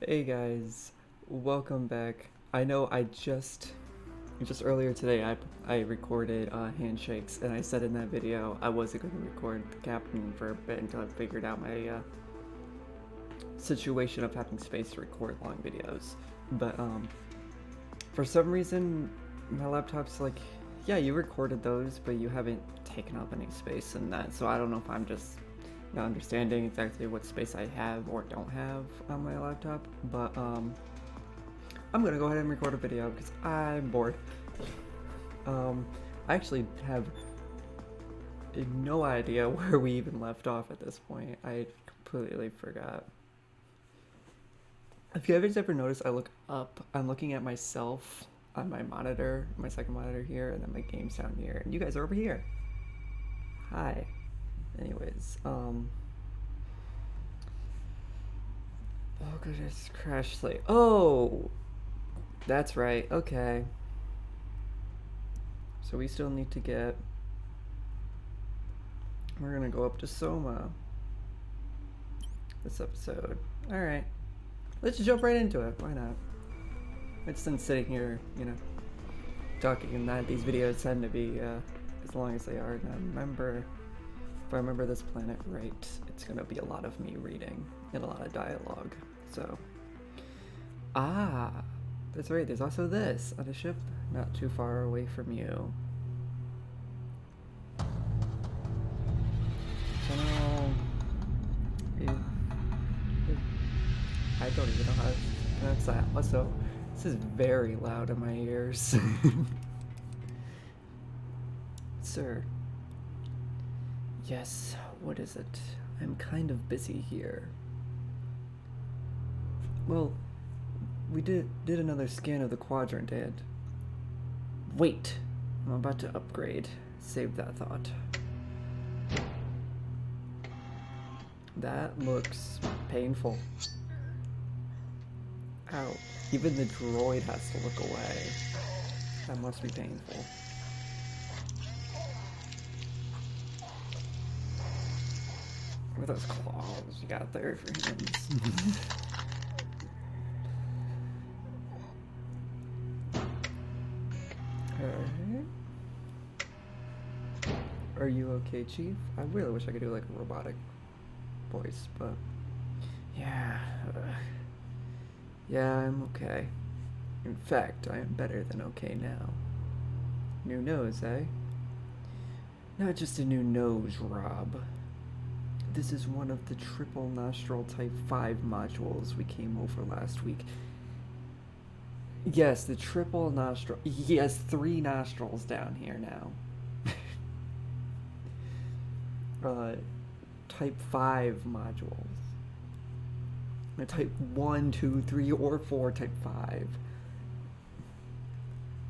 Hey guys, welcome back. I know I just earlier today I recorded handshakes, and I said in that video I wasn't going to record the captain for a bit until I figured out my situation of having space to record long videos. But for some reason my laptop's like, yeah, you recorded those, but you haven't taken up any space in that. So I don't know if I'm just not understanding exactly what space I have or don't have on my laptop, but I'm gonna go ahead and record a video because I'm bored. I actually have no idea where we even left off at this point. I completely forgot. If you guys ever noticed, I look up, I'm looking at myself on my monitor, my second monitor here, and then my games down here, and you guys are over here. Hi. Anyways, oh goodness, crash slate. Oh, that's right. Okay. So we still need to get. We're gonna go up to Soma this episode. All right, let's jump right into it. Why not? It's been sitting here, talking, and that these videos tend to be as long as they are. And if I remember this planet right, it's gonna be a lot of me reading and a lot of dialogue. So, that's right. There's also this on a ship not too far away from you. I don't even know how to pronounce that. Also, this is very loud in my ears. Sir. Yes, what is it? I'm kind of busy here. Well, we did another scan of the quadrant and... Wait! I'm about to upgrade. Save that thought. That looks painful. Ow. Even the droid has to look away. That must be painful. With those claws you got there for hands. Alright. Are you okay, Chief? I really wish I could do like a robotic voice, but yeah. Yeah, I'm okay. In fact, I am better than okay now. New nose, eh? Not just a new nose, Rob. This is one of the triple nostril type 5 modules we came over last week. Yes, the triple nostril. He has 3 nostrils down here now. Type 5 modules. Type 1, 2, 3, or 4 type 5.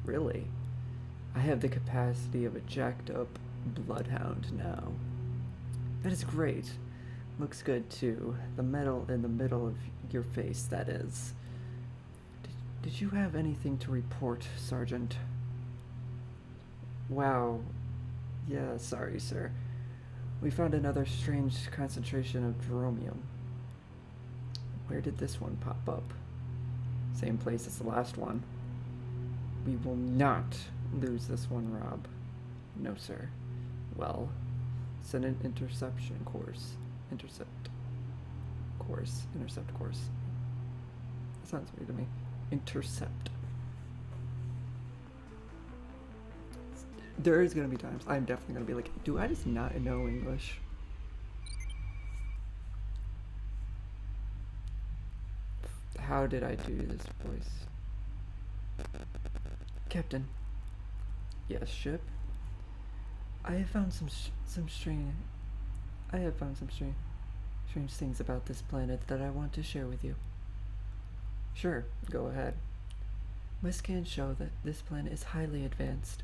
Really? I have the capacity of a jacked up bloodhound now. That is great. Looks good too. The metal in the middle of your face, that is. Did you have anything to report, Sergeant? Wow. Yeah, sorry, sir. We found another strange concentration of dromium. Where did this one pop up? Same place as the last one. We will not lose this one, Rob. No, sir. Well, send an interception course. Intercept course. That sounds weird to me. Intercept. There is going to be times I'm definitely going to be like, do I just not know English? How did I do this voice? Captain. Yes, ship. I have found some strange things about this planet that I want to share with you. Sure, go ahead. My scans show that this planet is highly advanced.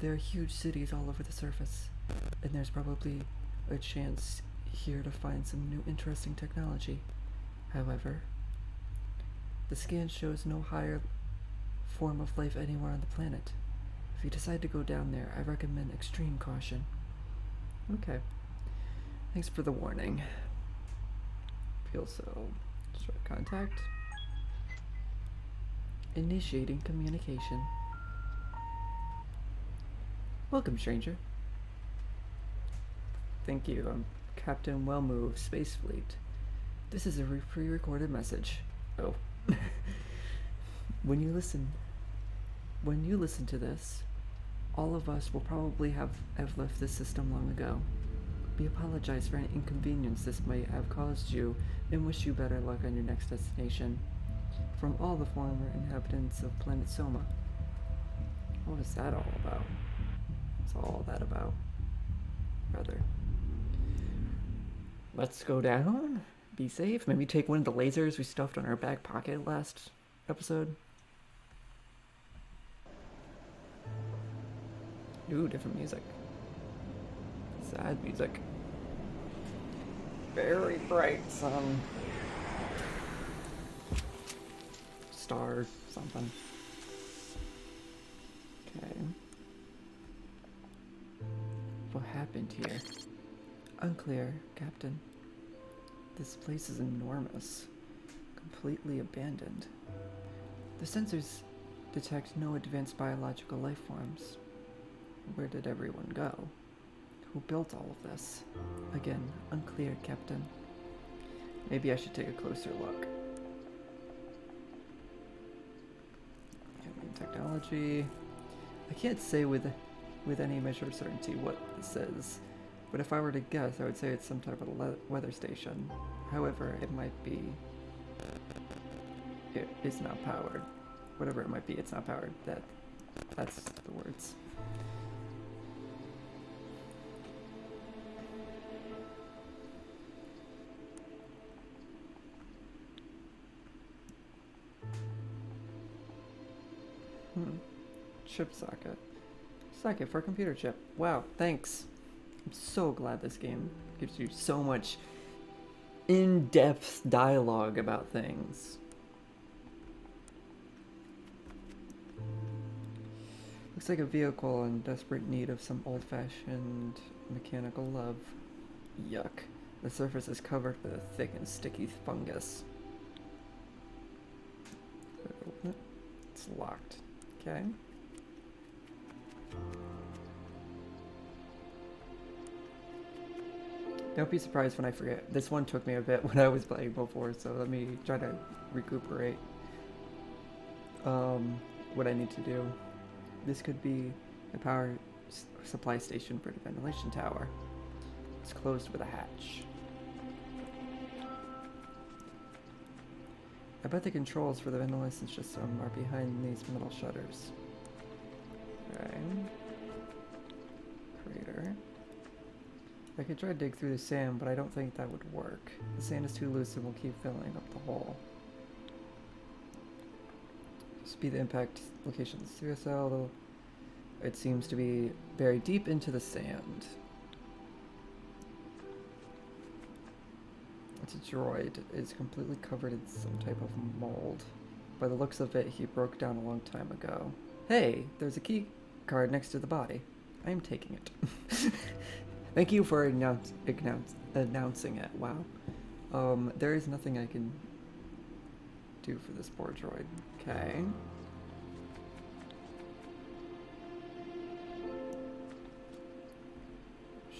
There are huge cities all over the surface, and there's probably a chance here to find some new interesting technology. However, the scan shows no higher form of life anywhere on the planet. If you decide to go down there, I recommend extreme caution. Okay. Thanks for the warning. Feel so. Short contact. Initiating communication. Welcome, stranger. Thank you. I'm Captain Wellmove, Space Fleet. This is a pre-recorded message. Oh. When you listen to this, all of us will probably have left this system long ago. We apologize for any inconvenience this might have caused you and wish you better luck on your next destination. From all the former inhabitants of planet Soma. What is that all about? What's all that about? Rather. Let's go down. Be safe. Maybe take one of the lasers we stuffed on our back pocket last episode. Ooh, different music. Sad music. Very bright sun. Star something. Okay. What happened here? Unclear, Captain. This place is enormous. Completely abandoned. The sensors detect no advanced biological life forms. Where did everyone go? Who built all of this? Again, unclear, Captain. Maybe I should take a closer look. Technology. I can't say with any measure of certainty what this is, but if I were to guess, I would say it's some type of weather station. However, it might be. It is not powered. Whatever it might be, it's not powered. That's the words. Chip socket. Socket for a computer chip. Wow, thanks. I'm so glad this game gives you so much in-depth dialogue about things. Looks like a vehicle in desperate need of some old-fashioned mechanical love. Yuck. The surface is covered with a thick and sticky fungus. It's locked. Okay. Don't be surprised when I forget. This one took me a bit when I was playing before, so let me try to recuperate what I need to do. This could be a power supply station for the ventilation tower. It's closed with a hatch. I bet the controls for the ventilation system are behind these metal shutters. Okay. Crater. I could try to dig through the sand, but I don't think that would work. The sand is too loose and will keep filling up the hole. Speed the impact location of the CSL, though it seems to be buried deep into the sand. It's a droid. It's completely covered in some type of mold. By the looks of it, he broke down a long time ago. Hey, there's a key card next to the body. I am taking it. Thank you for announcing it. Wow. There is nothing I can do for this poor droid. Okay.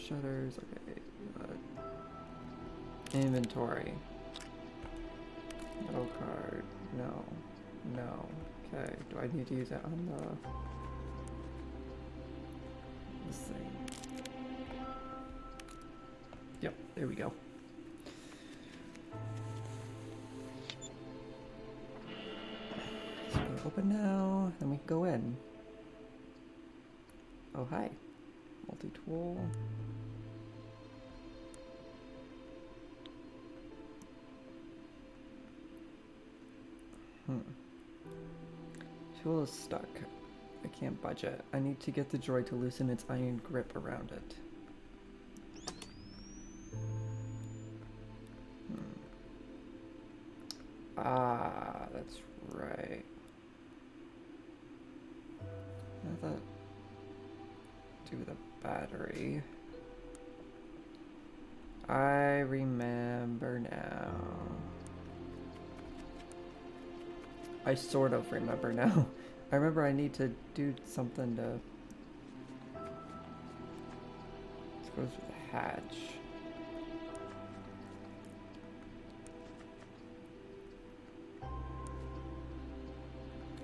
Shutters. Okay. Inventory. No card. No. No. Okay. Do I need to use it on this thing? Yep. There we go. So we open now, and we can go in. Oh, hi. Multi-tool. Tool is stuck. I can't budge it. I need to get the droid to loosen its iron grip around it. Ah, that's right. I thought do the battery. I remember now. I sort of remember now. I remember I need to do something to... This goes with the hatch.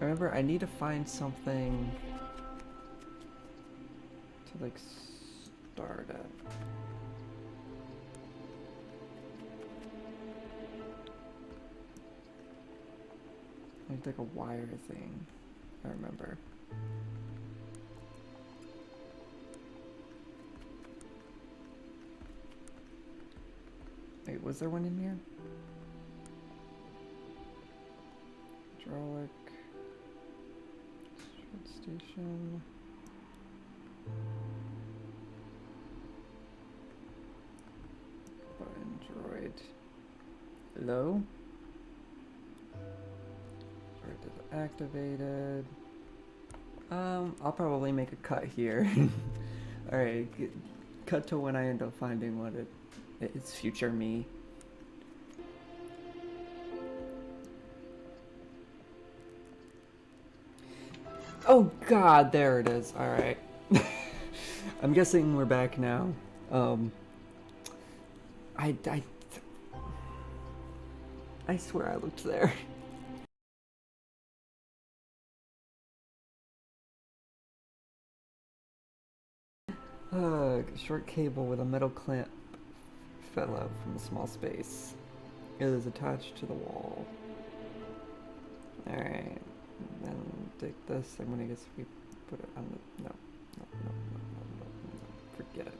I remember I need to find something to like start it. Like a wire thing, I remember. Wait, was there one in here? Hydraulic station. Button droid. Hello? Droid activated. I'll probably make a cut here. Alright, cut to when I end up finding what it's future me. Oh god, there it is. Alright. I'm guessing we're back now. I swear I looked there. Short cable with a metal clamp fell out from a small space. It is attached to the wall. Alright. Then take this. I'm gonna guess we put it on the... No. Forget it.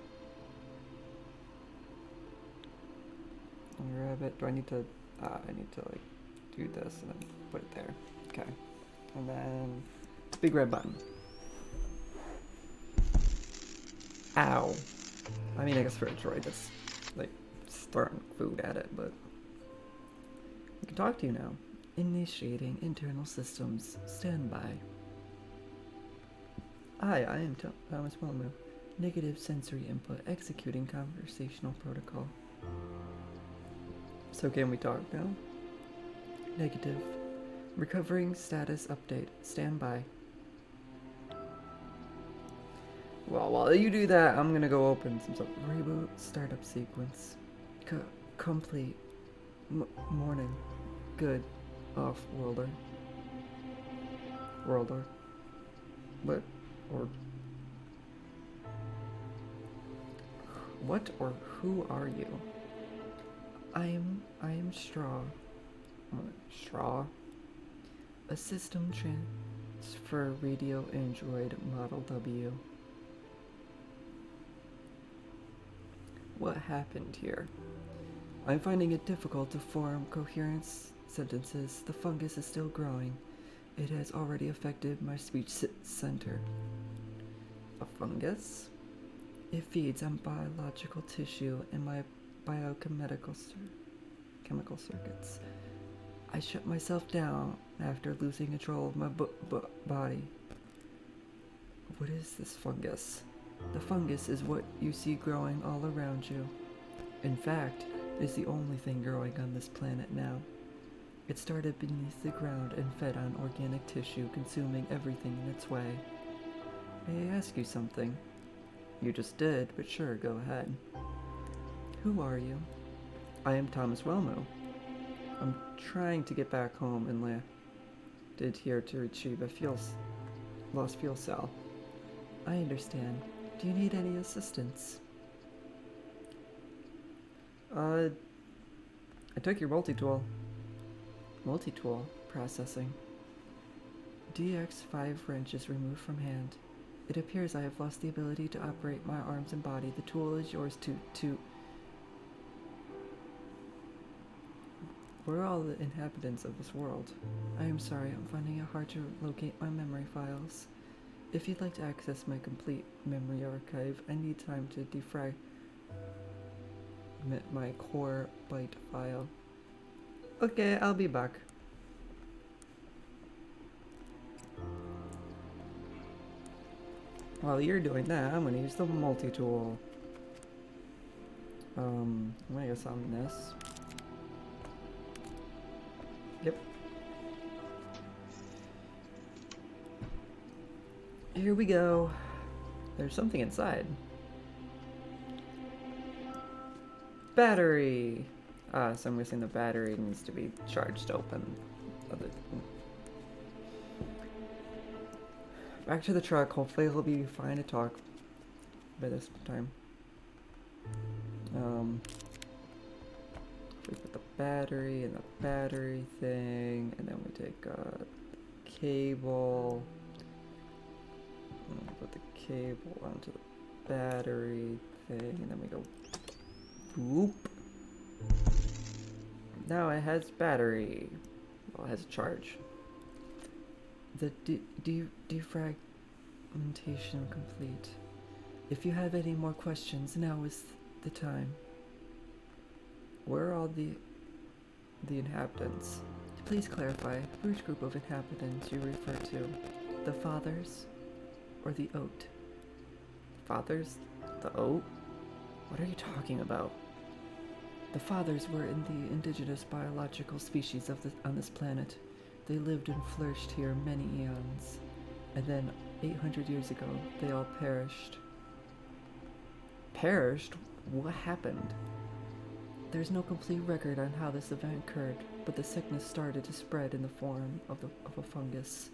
I'll grab it. Do I need to... I need to, like, do this and then put it there. Okay. And then... Big red button. Ow. I mean, I guess for a droid, that's, like, throwing food at it, but... I can talk to you now. Initiating internal systems. Stand by. Hi, I am Thomas Wilmu. Negative sensory input. Executing conversational protocol. So can we talk now? Negative. Recovering status update. Stand by. Well, while you do that, I'm gonna go open some stuff. Reboot startup sequence. Complete. Morning. Good. Off. Worlder. What? Or... What or who are you? I am S.T.R.A.W. A system transfer radio android model W. What happened here? I'm finding it difficult to form coherent sentences. The fungus is still growing. It has already affected my speech center. A fungus? It feeds on biological tissue and my biochemical chemical circuits. I shut myself down after losing control of my body. What is this fungus? The fungus is what you see growing all around you. In fact, it is the only thing growing on this planet now. It started beneath the ground and fed on organic tissue, consuming everything in its way. May I ask you something? You just did, but sure, go ahead. Who are you? I am Thomas Wilmu. I'm trying to get back home and landed here to retrieve a lost fuel cell. I understand. Do you need any assistance? I took your multi-tool. Multi-tool processing. DX5 wrenches removed from hand. It appears I have lost the ability to operate my arms and body. The tool is yours to... We're all the inhabitants of this world. I am sorry, I'm finding it hard to locate my memory files. If you'd like to access my complete memory archive, I need time to defragment my core byte file. Okay, I'll be back. While you're doing that, I'm gonna use the multi-tool. I guess on this. Yep. Here we go. There's something inside. Battery! Ah, so I'm guessing the battery needs to be charged open. Back to the truck. Hopefully it'll be fine to talk by this time. We put the battery in the battery thing, and then we take a cable. And put the cable onto the battery thing, and then we go whoop. Now it has battery. Well, it has a charge. The defragmentation complete. If you have any more questions, now is the time. Where are all the inhabitants? Please clarify which group of inhabitants you refer to. The fathers or the oat? Fathers? The oat? What are you talking about? The fathers were in the indigenous biological species on this planet. They lived and flourished here many eons. And then, 800 years ago, they all perished. Perished? What happened? There's no complete record on how this event occurred, but the sickness started to spread in the form of a fungus.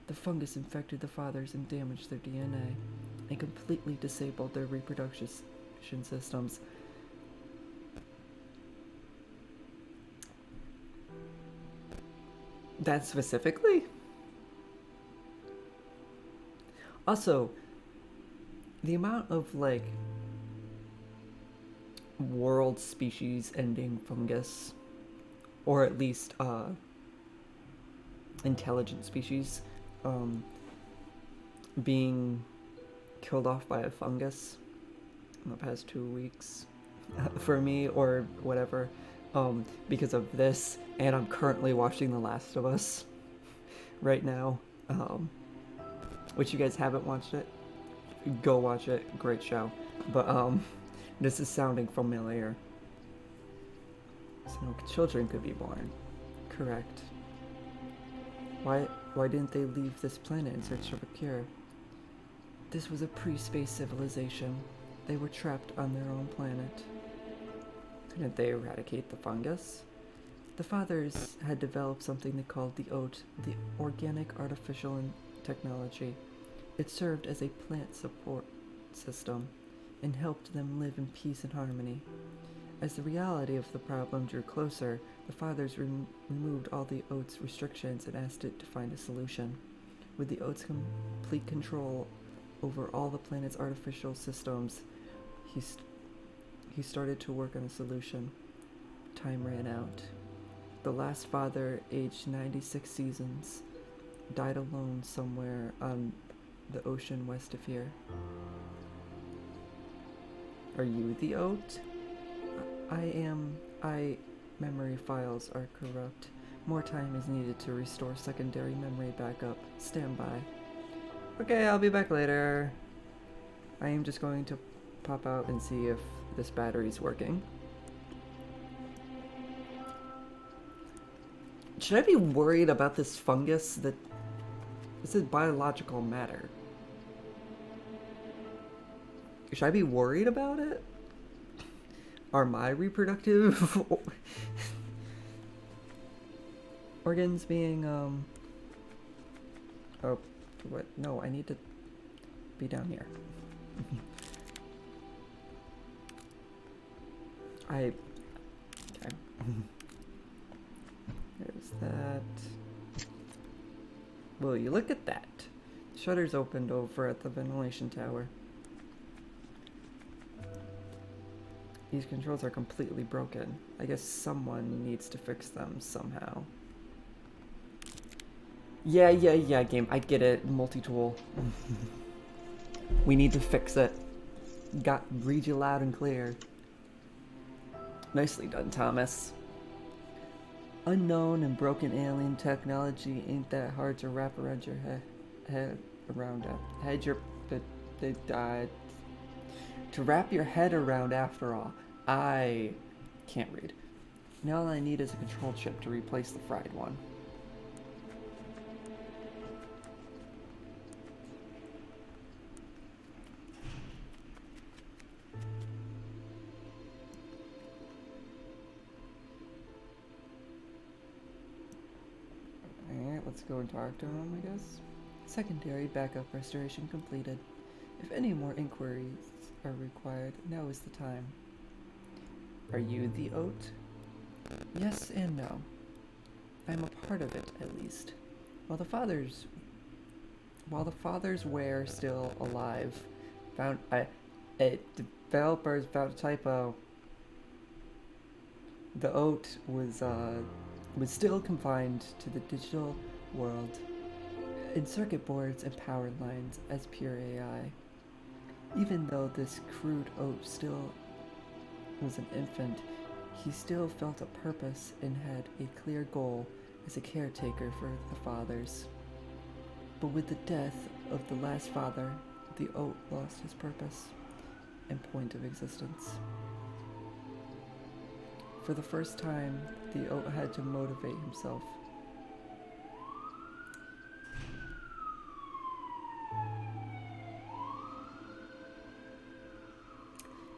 The fungus infected the fathers and damaged their DNA, and completely disabled their reproduction systems. That specifically? Also, the amount of, like, world species ending fungus, or at least, intelligent species, being killed off by a fungus in the past 2 weeks, for me, or whatever, because of this, and I'm currently watching The Last of Us right now, which you guys haven't watched it, go watch it, great show, but, this is sounding familiar. So no children could be born, correct. Why didn't they leave this planet in search of a cure? This was a pre-space civilization. They were trapped on their own planet. Couldn't they eradicate the fungus? The fathers had developed something they called the OAT, the Organic Artificial Technology. It served as a plant support system and helped them live in peace and harmony. As the reality of the problem drew closer, the fathers removed all the OAT's restrictions and asked it to find a solution. With the OAT's complete control over all the planet's artificial systems, he started to work on a solution. Time ran out. The last father, aged 96 seasons, died alone somewhere on the ocean west of here. Are you the OAT? I am. Memory files are corrupt. More time is needed to restore secondary memory backup. Stand by. Okay, I'll be back later. I am just going to pop out and see if this battery's working. Should I be worried about this fungus? This is biological matter. Should I be worried about it? Are my reproductive organs being, oh, what? No, I need to be down here. Okay. There's that. Will you look at that? Shutters opened over at the ventilation tower. These controls are completely broken. I guess someone needs to fix them somehow. Yeah, game. I get it. Multi-tool. We need to fix it. Read you loud and clear. Nicely done, Thomas. Unknown and broken alien technology ain't that hard to wrap around your head around. To wrap your head around, after all. I can't read. Now all I need is a control chip to replace the fried one. Let's go into Arctic room, I guess. Secondary backup restoration completed. If any more inquiries are required, now is the time. Are you the oat? Yes and no. I'm a part of it, at least. While the fathers were still alive, developers found a typo. The oat was still confined to the digital world, in circuit boards and power lines as pure AI. Even though this crude oat still was an infant, he still felt a purpose and had a clear goal as a caretaker for the fathers. But with the death of the last father, the oat lost his purpose and point of existence. For the first time, the oat had to motivate himself.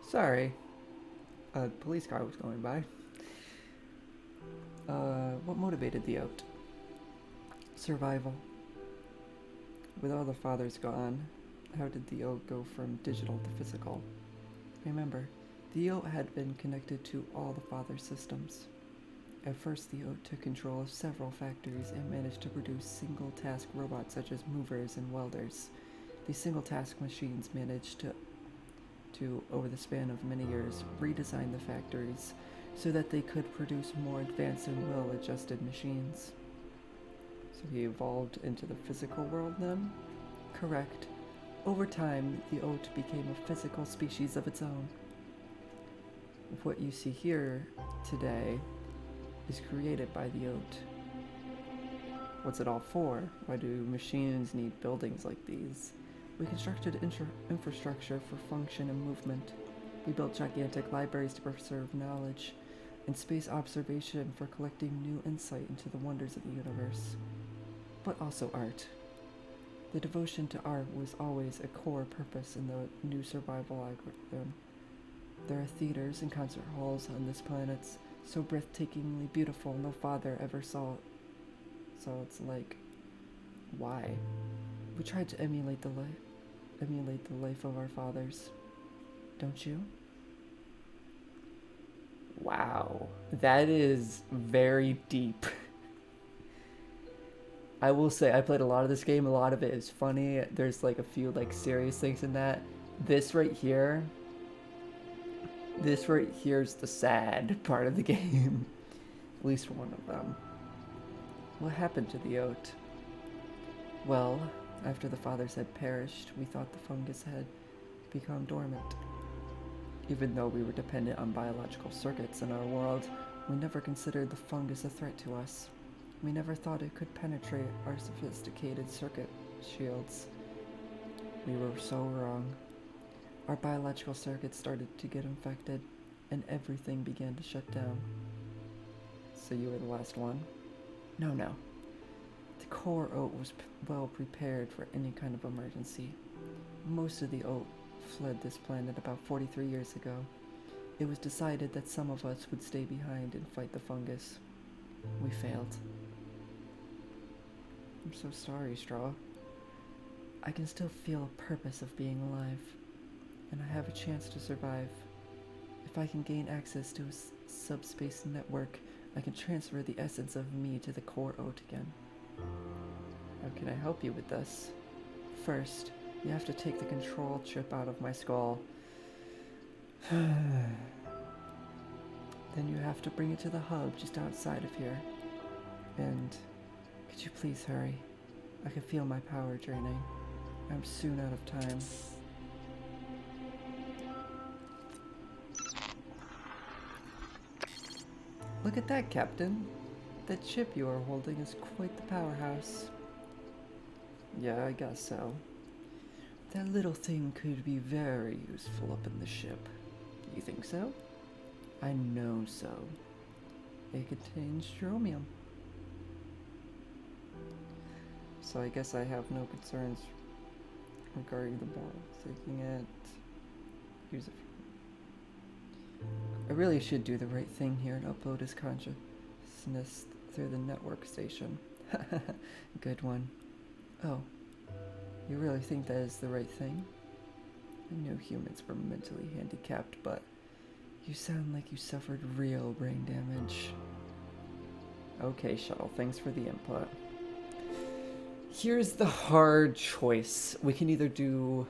Sorry, a police car was going by. What motivated the oat? Survival. With all the fathers gone, how did the oat go from digital to physical? Remember, the oat had been connected to all the father's systems. At first, the oat took control of several factories and managed to produce single-task robots such as movers and welders. These single-task machines managed to, over the span of many years, redesign the factories so that they could produce more advanced and well-adjusted machines. So he evolved into the physical world then? Correct. Over time, the oat became a physical species of its own. What you see here today is created by the oat. What's it all for? Why do machines need buildings like these? We constructed infrastructure for function and movement. We built gigantic libraries to preserve knowledge, and space observation for collecting new insight into the wonders of the universe. But also art. The devotion to art was always a core purpose in the new survival algorithm. There are theaters and concert halls on this planet so breathtakingly beautiful no father ever saw it. So it's like, why? We tried to emulate the life of our fathers. Don't you? Wow, that is very deep. I will say I played a lot of this game. A lot of it is funny. There's like a few like serious things in that. This right here is the sad part of the game. At least one of them. What happened to the oat? Well, after the fathers had perished, we thought the fungus had become dormant. Even though we were dependent on biological circuits in our world, we never considered the fungus a threat to us. We never thought it could penetrate our sophisticated circuit shields. We were so wrong. Our biological circuits started to get infected, and everything began to shut down. So you were the last one? No. The core oat was well prepared for any kind of emergency. Most of the oat fled this planet about 43 years ago. It was decided that some of us would stay behind and fight the fungus. We failed. I'm so sorry, S.T.R.A.W. I can still feel a purpose of being alive, and I have a chance to survive. If I can gain access to a subspace network, I can transfer the essence of me to the core oat again. How can I help you with this? First, you have to take the control chip out of my skull. Then you have to bring it to the hub just outside of here. And could you please hurry? I can feel my power draining. I'm soon out of time. Look at that, Captain. That chip you are holding is quite the powerhouse. Yeah, I guess so. That little thing could be very useful up in the ship. You think so? I know so. It contains strontium. So I guess I have no concerns regarding the ball. Taking it. Use it. I really should do the right thing here and upload his consciousness through the network station. Good one. Oh, you really think that is the right thing? I knew humans were mentally handicapped, but you sound like you suffered real brain damage. Okay, Shuttle, thanks for the input. Here's the hard choice. We can either do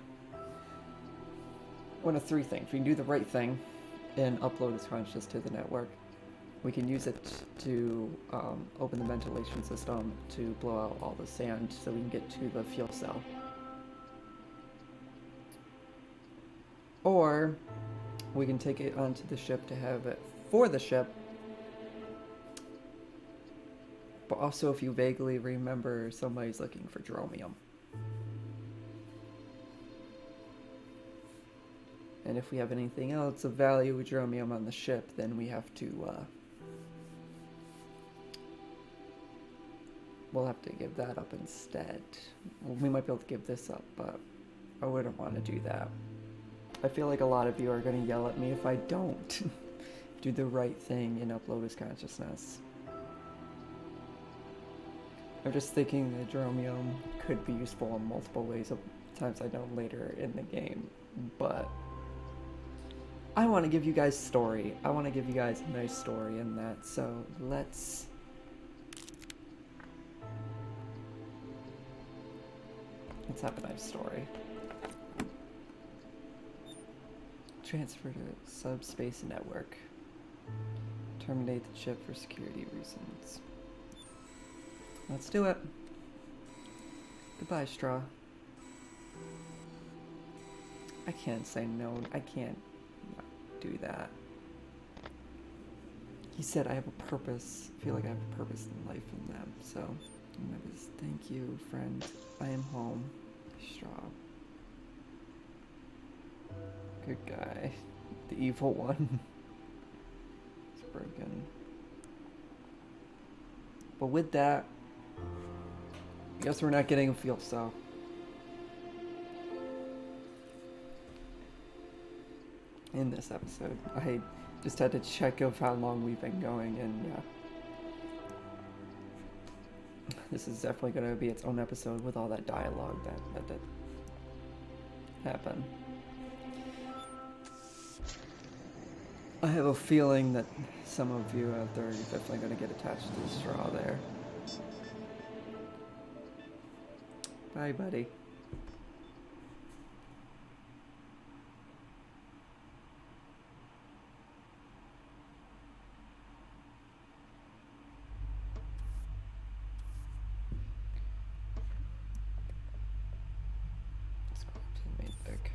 one of three things. We can do the right thing and upload his consciousness to the network. We can use it to open the ventilation system to blow out all the sand so we can get to the fuel cell. Or we can take it onto the ship to have it for the ship. But also, if you vaguely remember, somebody's looking for dromium. And if we have anything else of value with dromium on the ship, then we have to, we'll have to give that up instead. Well, we might be able to give this up, but I wouldn't want to do that. I feel like a lot of you are going to yell at me if I don't do the right thing and upload his consciousness. I'm just thinking that dromium could be useful in multiple ways of times I know later in the game, but I want to give you guys story. I want to give you guys a nice story in that, so let's have a nice story. Transfer to subspace network. Terminate the chip for security reasons. Let's do it. Goodbye, S.T.R.A.W. I can't say no. I can't do that. He said I have a purpose. I feel like I have a purpose in life in them. So, thank you, friend. I am home. S.T.R.A.W. Good guy. The evil one. It's broken. But with that, I guess we're not getting a fuel cell. In this episode. I just had to check of how long we've been going, and this is definitely going to be its own episode with all that dialogue that happened. I have a feeling that some of you out there are definitely going to get attached to the straw there. Bye, buddy. Let's go to the main deck.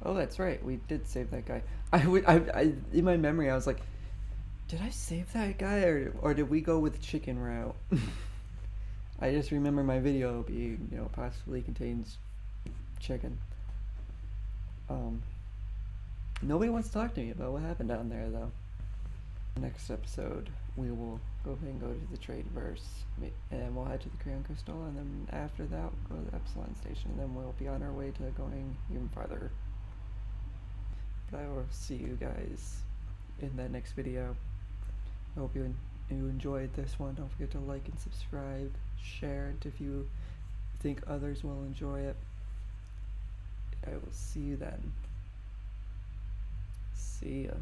Oh, that's right. We did save that guy. I in my memory, I was like, did I save that guy, or did we go with chicken route? I just remember my video being, possibly contains chicken. Nobody wants to talk to me about what happened down there, though. Next episode, we will go ahead and go to the Tradeverse, and we'll head to the Crayon Crystal, and then after that, we'll go to the Epsilon Station, and then we'll be on our way to going even farther. But I will see you guys in that next video. I hope you enjoyed this one. Don't forget to like and subscribe, share it if you think others will enjoy it. I will see you then. See ya.